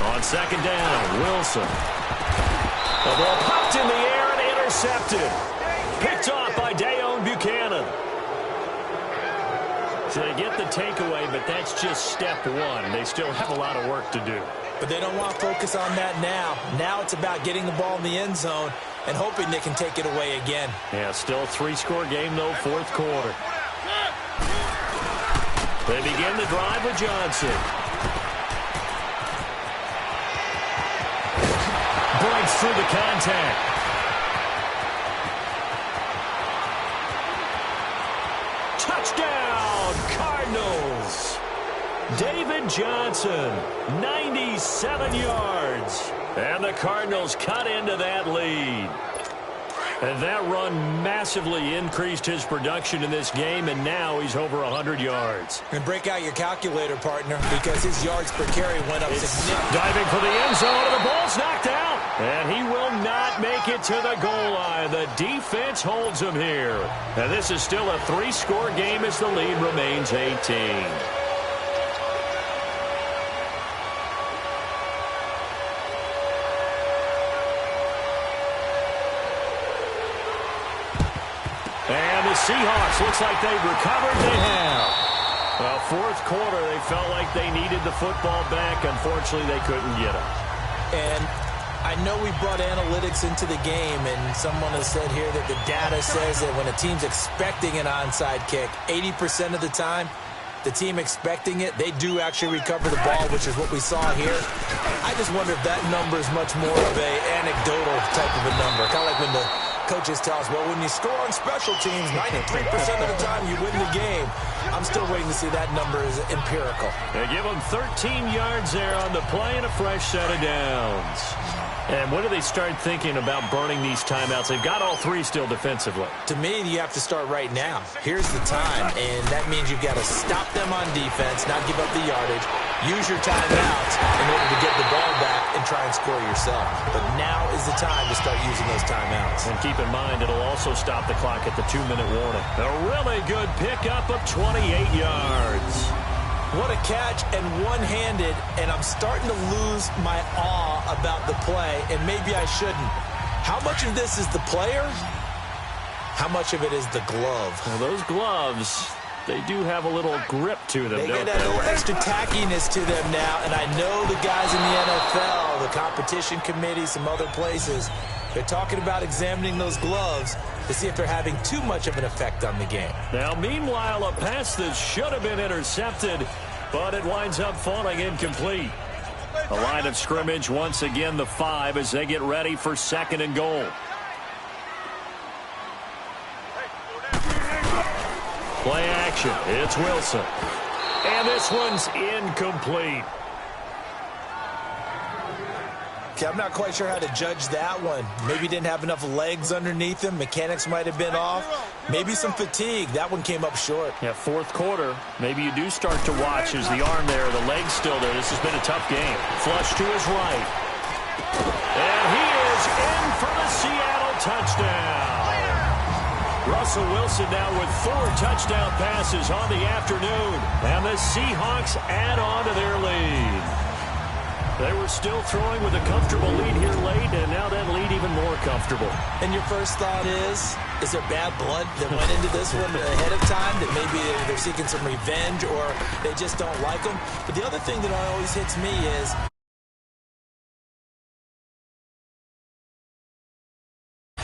On 2nd down, Wilson. The ball popped in the air and intercepted. Picked off by Dayon Buchanan. So they get the takeaway, but that's just step one. They still have a lot of work to do. But they don't want to focus on that now. Now it's about getting the ball in the end zone and hoping they can take it away again. Yeah, still a 3-score game, though, 4th quarter. They begin the drive with Johnson. Breaks through the contact. Touchdown, Cardinals. David Johnson, 97 yards. And the Cardinals cut into that lead. And that run massively increased his production in this game, and now he's over 100 yards. And break out your calculator, partner, because his yards per carry went up significantly. Diving for the end zone, and the ball's knocked out. And he will not make it to the goal line. The defense holds him here. And this is still a 3-score game as the lead remains 18. And the Seahawks, looks like they've recovered. They have. Well, 4th quarter, they felt like they needed the football back. Unfortunately, they couldn't get it. And I know we brought analytics into the game, and someone has said here that the data says that when a team's expecting an onside kick, 80% of the time, the team expecting it, they do actually recover the ball, which is what we saw here. I just wonder if that number is much more of an anecdotal type of a number. Kind of like when the coaches tell us, well, when you score on special teams, 93% of the time you win the game. I'm still waiting to see that number is empirical. They give them 13 yards there on the play and a fresh set of downs. And when do they start thinking about burning these timeouts? They've got all 3 still defensively. To me, you have to start right now. Here's the time, and that means you've got to stop them on defense, not give up the yardage, use your timeouts in order to get the ball back and try and score yourself. But now is the time to start using those timeouts. And keep in mind, it'll also stop the clock at the 2-minute warning. A really good pickup of 28 yards. What a catch, and one-handed, and I'm starting to lose my awe about the play, and maybe I shouldn't. How much of this is the player? How much of it is the glove? Well, those gloves, they do have a little grip to them, They don't get that they? little extra tackiness to them now, and I know the guys in the NFL, the competition committee, some other places, they're talking about examining those gloves to see if they're having too much of an effect on the game. Now, meanwhile, a pass that should have been intercepted, but it winds up falling incomplete. The line of scrimmage, once again, the 5 as they get ready for 2nd and goal. Play action. It's Wilson. And this one's incomplete. Okay, I'm not quite sure how to judge that one. Maybe didn't have enough legs underneath him. Mechanics might have been off. Maybe some fatigue. That one came up short. Yeah, 4th quarter. Maybe you do start to watch as the arm there, the leg's still there. This has been a tough game. Flush to his right. And he is in for the Seattle touchdown. Russell Wilson now with 4 touchdown passes on the afternoon. And the Seahawks add on to their lead. They were still throwing with a comfortable lead here late, and now that lead even more comfortable. And your first thought is there bad blood that went into this one ahead of time, that maybe they're seeking some revenge or they just don't like them? But the other thing that always hits me is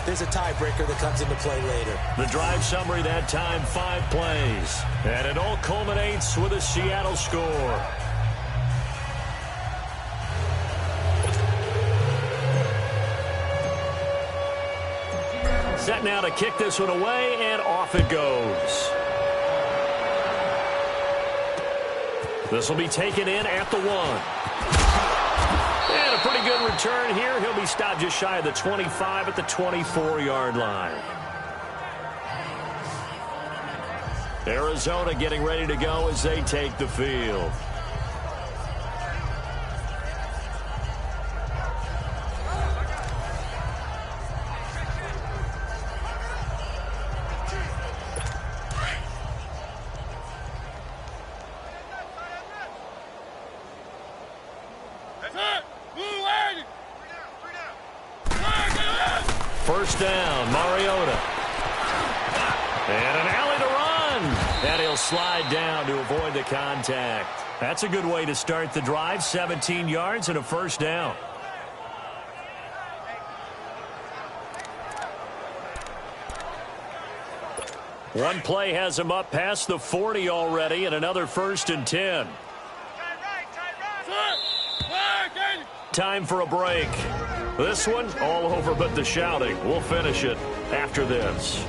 there's a tiebreaker that comes into play later. The drive summary that time, 5 plays. And it all culminates with a Seattle score. Set now to kick this one away, and off it goes. This will be taken in at the 1. And a pretty good return here. He'll be stopped just shy of the 25 at the 24-yard line. Arizona getting ready to go as they take the field. First down, Mariota. And an alley to run. And he'll slide down to avoid the contact. That's a good way to start the drive. 17 yards and a first down. One play has him up past the 40 already, and another 1st and 10. Time for a break. This one, all over but the shouting. We'll finish it after this.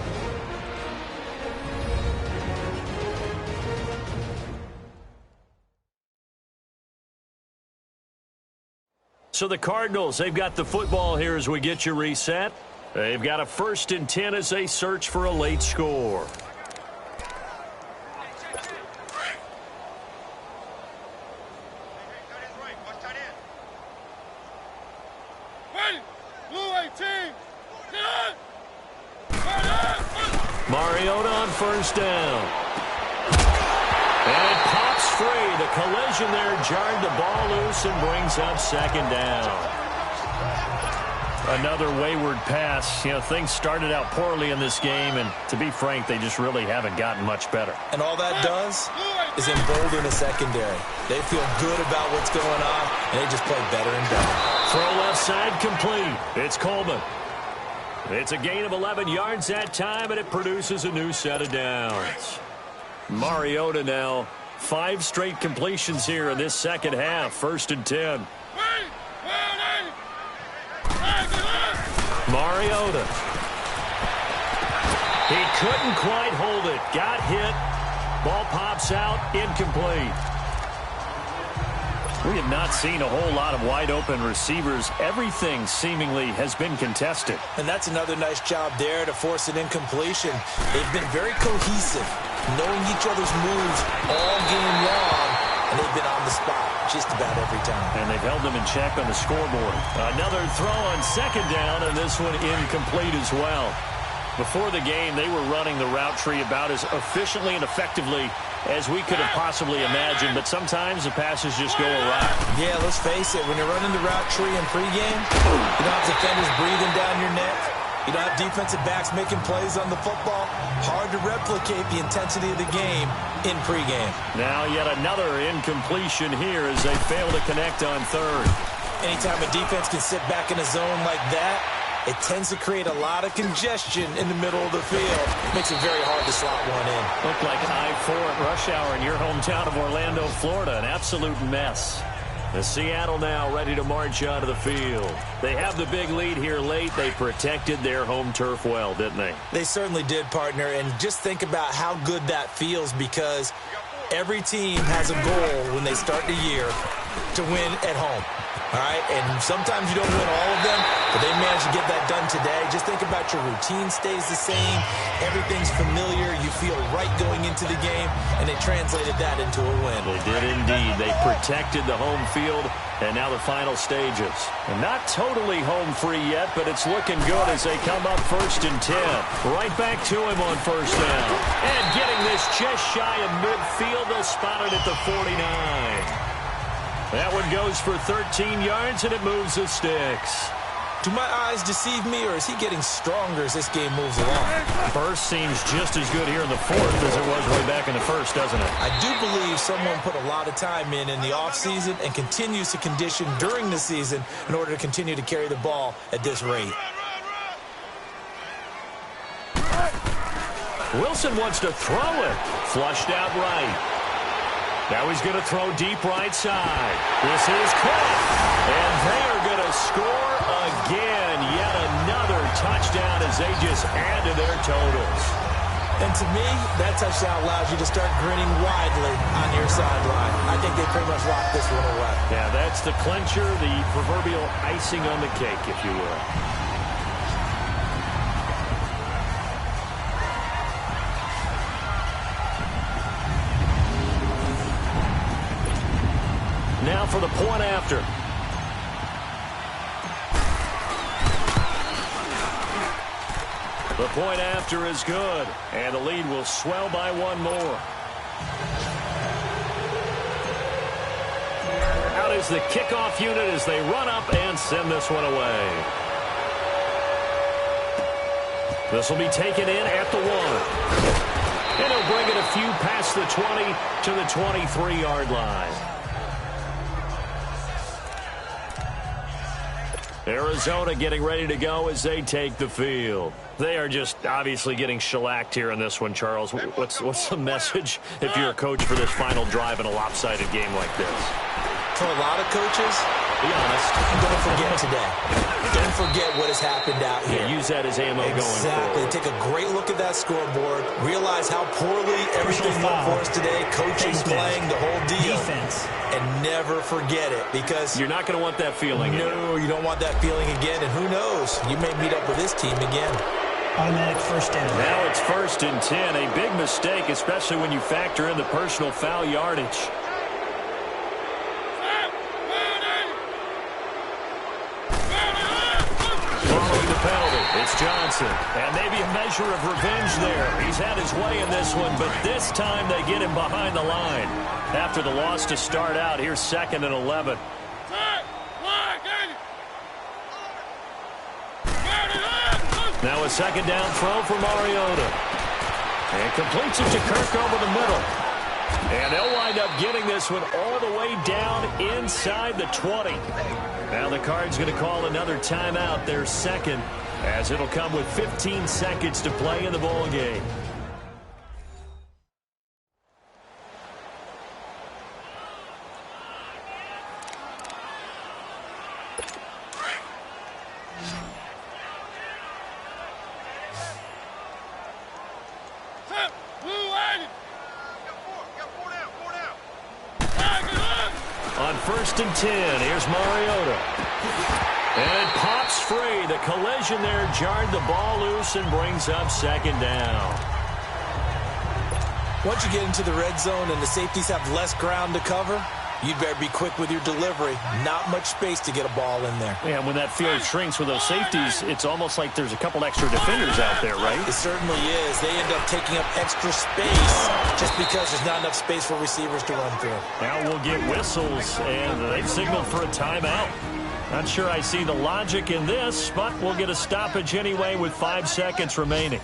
So the Cardinals, they've got the football here as we get you reset. They've got a 1st and 10 as they search for a late score. Mariota on first down. And it pops free. The collision there jarred the ball loose and brings up 2nd down. Another wayward pass. You know, things started out poorly in this game, and to be frank, they just really haven't gotten much better. And all that does is embolden the secondary. They feel good about what's going on, and they just play better and better. Throw left side complete. It's Coleman. It's a gain of 11 yards that time, and it produces a new set of downs. Mariota now, 5 straight completions here in this second half. 1st and 10. Mariota. He couldn't quite hold it. Got hit. Ball pops out. Incomplete. We have not seen a whole lot of wide-open receivers. Everything seemingly has been contested. And that's another nice job there to force an incompletion. They've been very cohesive, knowing each other's moves all game long, and they've been on the spot just about every time. And they've held them in check on the scoreboard. Another throw on 2nd down, and this one incomplete as well. Before the game, they were running the route tree about as efficiently and effectively as we could have possibly imagined, but sometimes the passes just go awry. Yeah, let's face it. When you're running the route tree in pregame, you don't have defenders breathing down your neck. You don't have defensive backs making plays on the football. Hard to replicate the intensity of the game in pregame. Now yet another incompletion here as they fail to connect on third. Anytime a defense can sit back in a zone like that, it tends to create a lot of congestion in the middle of the field. Makes it very hard to slot one in. Looked like I-4 at rush hour in your hometown of Orlando, Florida. An absolute mess. The Seattle now ready to march out of the field. They have the big lead here late. They protected their home turf well, didn't they? They certainly did, partner. And just think about how good that feels, because every team has a goal when they start the year to win at home. All right, and sometimes you don't win all of them, but they managed to get that done today. Just think about your routine stays the same. Everything's familiar. You feel right going into the game, and they translated that into a win. They did indeed. They protected the home field, and now the final stages. And not totally home free yet, but it's looking good as they come up 1st and 10. Right back to him on 1st down. And getting this just shy of midfield, they'll spot it at the 49. That one goes for 13 yards, and it moves the sticks. Do my eyes deceive me, or is he getting stronger as this game moves along? First seems just as good here in the 4th as it was way back in the 1st, doesn't it? I do believe someone put a lot of time in the offseason and continues to condition during the season in order to continue to carry the ball at this rate. Wilson wants to throw it. Flushed out right. Now he's going to throw deep right side. This is caught. And they are going to score again. Yet another touchdown as they just add to their totals. And to me, that touchdown allows you to start grinning widely on your sideline. I think they pretty much locked this one away. Yeah, that's the clincher, the proverbial icing on the cake, if you will. Now for the point after. The point after is good, and the lead will swell by one more. Out is the kickoff unit as they run up and send this one away. This will be taken in at the 1. And he'll bring it a few past the 20 to the 23-yard line. Arizona getting ready to go as they take the field. They are just obviously getting shellacked here in this one, Charles. What's the message if you're a coach for this final drive in a lopsided game like this? For a lot of coaches, be honest, don't forget today. Don't forget what has happened out here. Yeah, use that as ammo going forward. Exactly. Take a great look at that scoreboard. Realize how poorly everything went for us today. Coaching, playing, the whole deal. Defense. And never forget it, because you're not going to want that feeling. No, you don't want that feeling again. And who knows? You may meet up with this team again. Automatic 1st down. Now it's 1st and 10. A big mistake, especially when you factor in the personal foul yardage. It's Johnson, and maybe a measure of revenge there. He's had his way in this one, but this time they get him behind the line. After the loss to start out, here's 2nd and 11. Now a 2nd down throw for Mariota. And completes it to Kirk over the middle. And they'll wind up getting this one all the way down inside the 20. Now the Cards going to call another timeout, their 2nd, as it'll come with 15 seconds to play in the ball game. On 1st and 10, here's Mariota. And it pops free. The collision there jarred the ball loose and brings up 2nd down. Once you get into the red zone and the safeties have less ground to cover, you better be quick with your delivery. Not much space to get a ball in there. Yeah, when that field shrinks with those safeties, it's almost like there's a couple extra defenders out there, right? It certainly is. They end up taking up extra space just because there's not enough space for receivers to run through. Now we'll get whistles, and they've signaled for a timeout. Not sure I see the logic in this, but we'll get a stoppage anyway with 5 seconds remaining.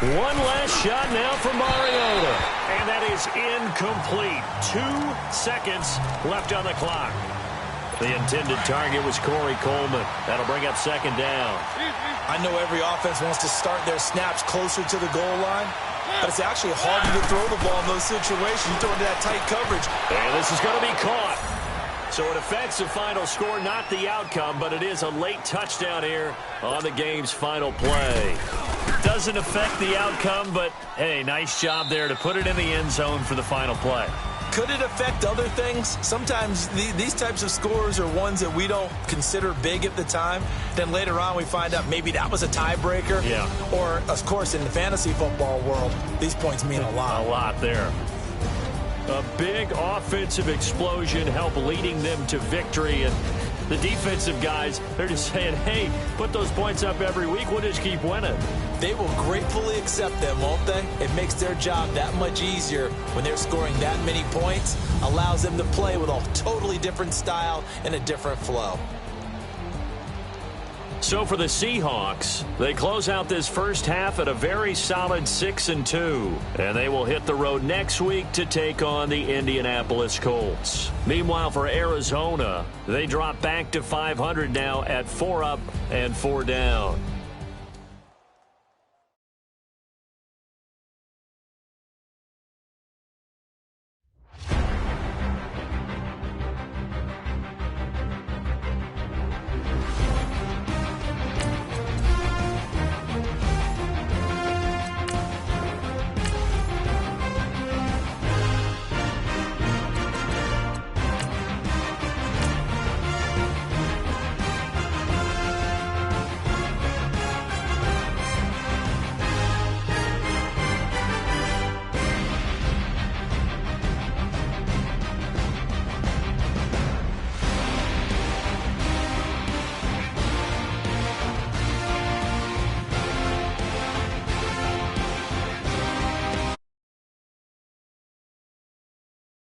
One last shot now for Mariota. And that is incomplete. 2 seconds left on the clock. The intended target was Corey Coleman. That'll bring up second down. I know every offense wants to start their snaps closer to the goal line, but it's actually harder to throw the ball in those situations. You throw into that tight coverage. And this is going to be caught. So it affects the final score, not the outcome, but it is a late touchdown here on the game's final play. Doesn't affect the outcome, but, hey, nice job there to put it in the end zone for the final play. Could it affect other things? Sometimes these types of scores are ones that we don't consider big at the time. Then later on we find out maybe that was a tiebreaker. Yeah. Or, of course, in the fantasy football world, these points mean a lot. A lot there. A big offensive explosion helped leading them to victory. And the defensive guys, they're just saying, hey, put those points up every week. We'll just keep winning. They will gratefully accept them, won't they? It makes their job that much easier when they're scoring that many points. Allows them to play with a totally different style and a different flow. So for the Seahawks, they close out this first half at a very solid 6-2. And they will hit the road next week to take on the Indianapolis Colts. Meanwhile, for Arizona, they drop back to 500 now at 4 up and 4 down.